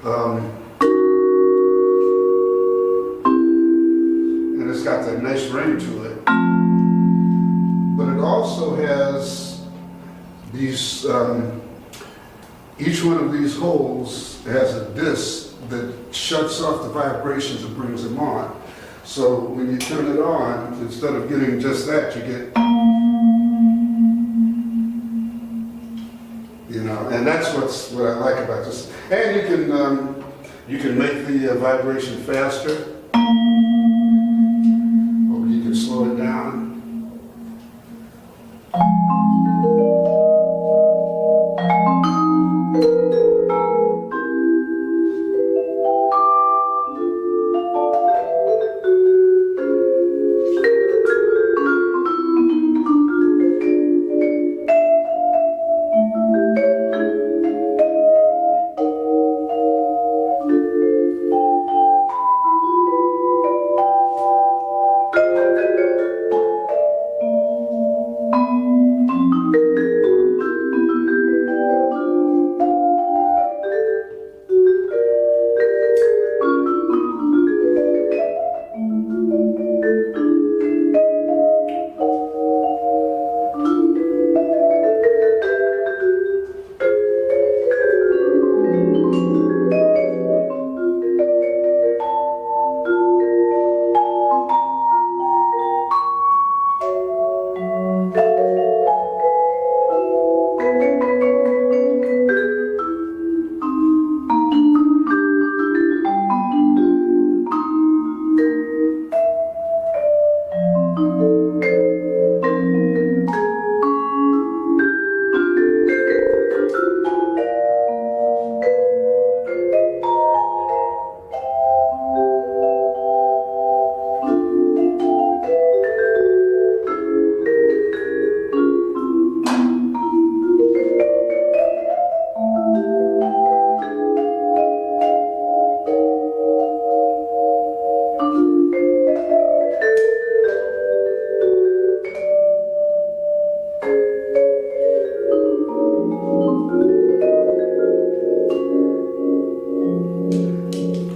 And it's got that nice ring to it. But it also has these, each one of these holes has a disc that shuts off the vibrations and brings them on. So when you turn it on, instead of getting just that, you get, you know, and that's what I like about this. And you can make the vibration faster, or you can slow it down.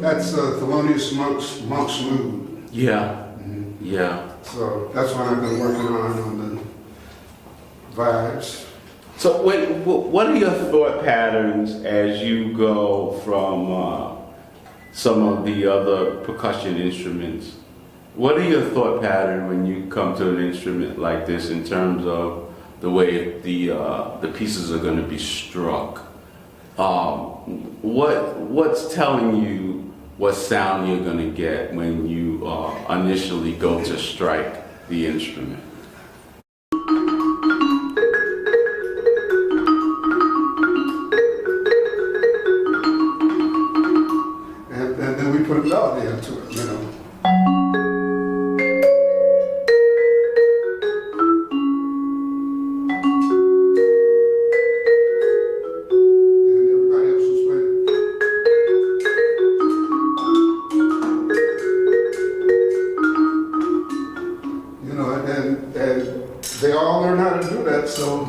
That's Thelonious Monk's mood. Yeah, yeah. So that's what I've been working on the vibes. So what are your thought patterns as you go from some of the other percussion instruments? What are your thought patterns when you come to an instrument like this in terms of the way the pieces are going to be struck? What's telling you what sound you're going to get when you initially go to strike the instrument? And then we put a melody into it, you know. They all learn how to do that, so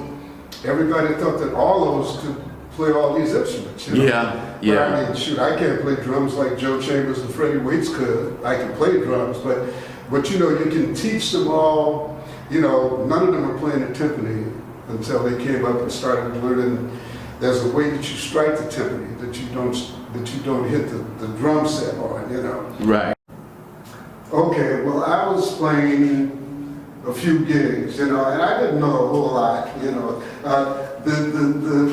everybody thought that all those could play all these instruments. You know? Yeah, yeah. But I mean, shoot, I can't play drums like Joe Chambers and Freddie Waits could. I can play drums, but you know, you can teach them all. You know, none of them were playing the timpani until they came up and started learning. There's a way that you strike the timpani that you don't hit the drum set on. You know. Right. Okay. Well, I was playing a few gigs, you know, and I didn't know a whole lot, you know.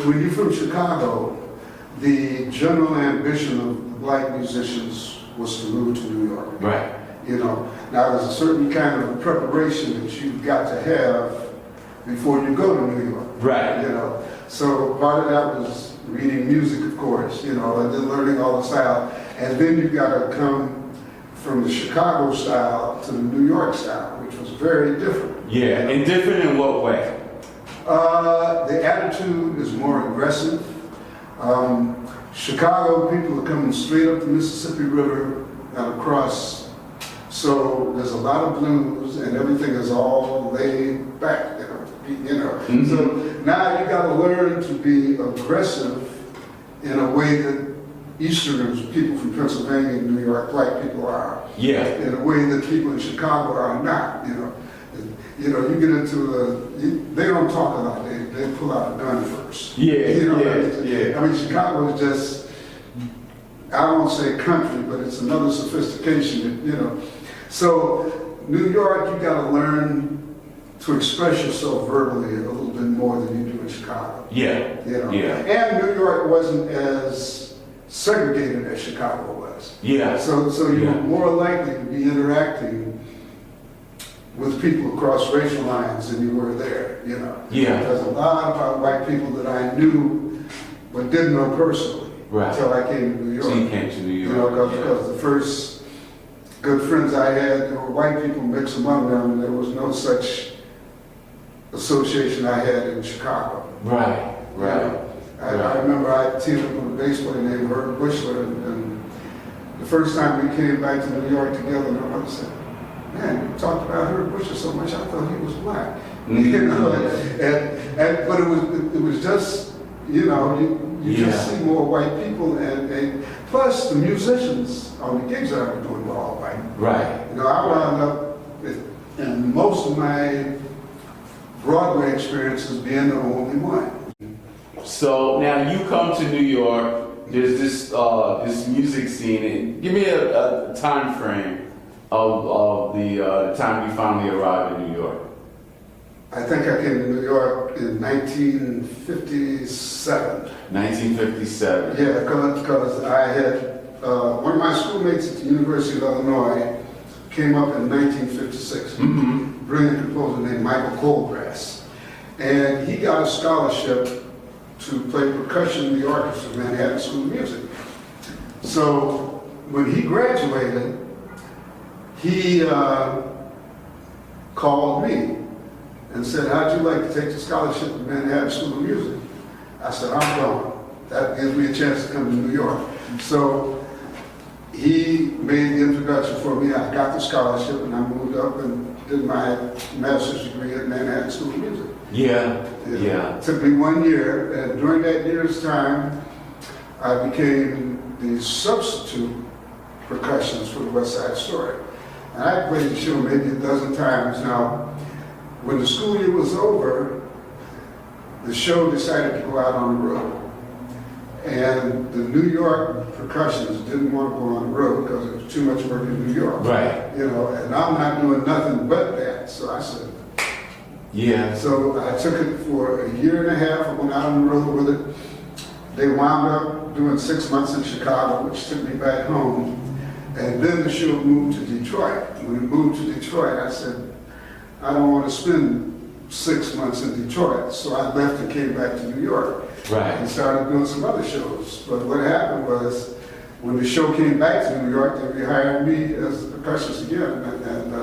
When you're from Chicago, the general ambition of black musicians was to move to New York. Right. You know, now there's a certain kind of preparation that you've got to have before you go to New York. Right. You know, so part of that was reading music, of course, you know, and then learning all the style, and then you got to come from the Chicago style to the New York style, which was very different. Yeah, and different in what way? The attitude is more aggressive. Chicago people are coming straight up the Mississippi River and across, so there's a lot of blues and everything is all laid back, you know. Mm-hmm. So now you got to learn to be aggressive in a way that, Easterners, people from Pennsylvania and New York, black people are. Yeah. In a way that people in Chicago are not, you know. You know, you get into they don't talk a lot, they pull out a gun first. Yeah, You know, yeah. I mean, Chicago is just, I won't say country, but it's another sophistication, you know. So, New York, you gotta learn to express yourself verbally a little bit more than you do in Chicago. Yeah. You know? Yeah. And New York wasn't as segregated as Chicago was. Yeah. So you're Yeah. more likely to be interacting with people across racial lines than you were there, you know. Yeah. There's a lot about white people that I knew but didn't know personally Right. until I came to New York. So you came to New York. You know, yeah. because the first good friends I had, there were white people mixed among them, and there was no such association I had in Chicago. Right. Right. I remember I teamed up with a bass player named Herb Bushler, and the first time we came back to New York together, and I said, "Man, you talked about Herb Bushler so much, I thought he was black." Mm-hmm. You know, but it was just, you know, you just see more white people, and plus the musicians on the gigs that I was doing were all white. Right. You know, I wound up in most of my Broadway experiences being the only one. So now you come to New York. There's this music scene. And give me a time frame of the time you finally arrived in New York. I think I came to New York in 1957. 1957. Yeah, because I had, one of my schoolmates at the University of Illinois came up in 1956. Mm-hmm. Brilliant composer named Michael Colgrass. And he got a scholarship to play percussion in the orchestra at Manhattan School of Music. So when he graduated, he called me and said, "How'd you like to take the scholarship at Manhattan School of Music?" I said, "I'm going. That gives me a chance to come to New York." So he made the introduction for me. I got the scholarship and I moved up and did my master's degree at Manhattan School of Music. Yeah. Yeah. It took me 1 year, and during that year's time, I became the substitute percussionist for the West Side Story. And I played the show maybe a dozen times. Now, when the school year was over, the show decided to go out on the road. And the New York percussionists didn't want to go on the road because it was too much work in New York. Right. You know, and I'm not doing nothing but that. So I said, Yeah. so I took it for a year and a half. I went out on the road with it. They wound up doing 6 months in Chicago, which took me back home. And then the show moved to Detroit. When it moved to Detroit, I said, I don't want to spend 6 months in Detroit. So I left and came back to New York. Right. And started doing some other shows. But what happened was, when the show came back to New York, they rehired me as a percussionist again. And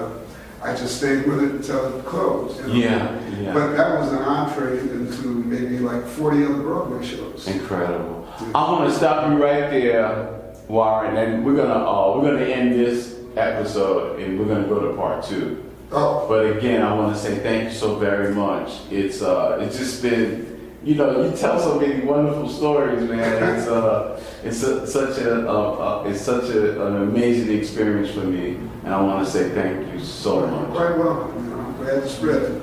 I just stayed with it until it closed. You know? Yeah. But that was an entree into maybe like 40 other Broadway shows. Incredible. I want to stop you right there, Warren, and we're gonna end this episode and we're gonna go to part 2. Oh, But again, I want to say thank you so very much. It's just been, you know, you tell so many wonderful stories, man. Such an amazing experience for me, and I want to say thank you so much. quite welcome. You know, I'm glad to spread it.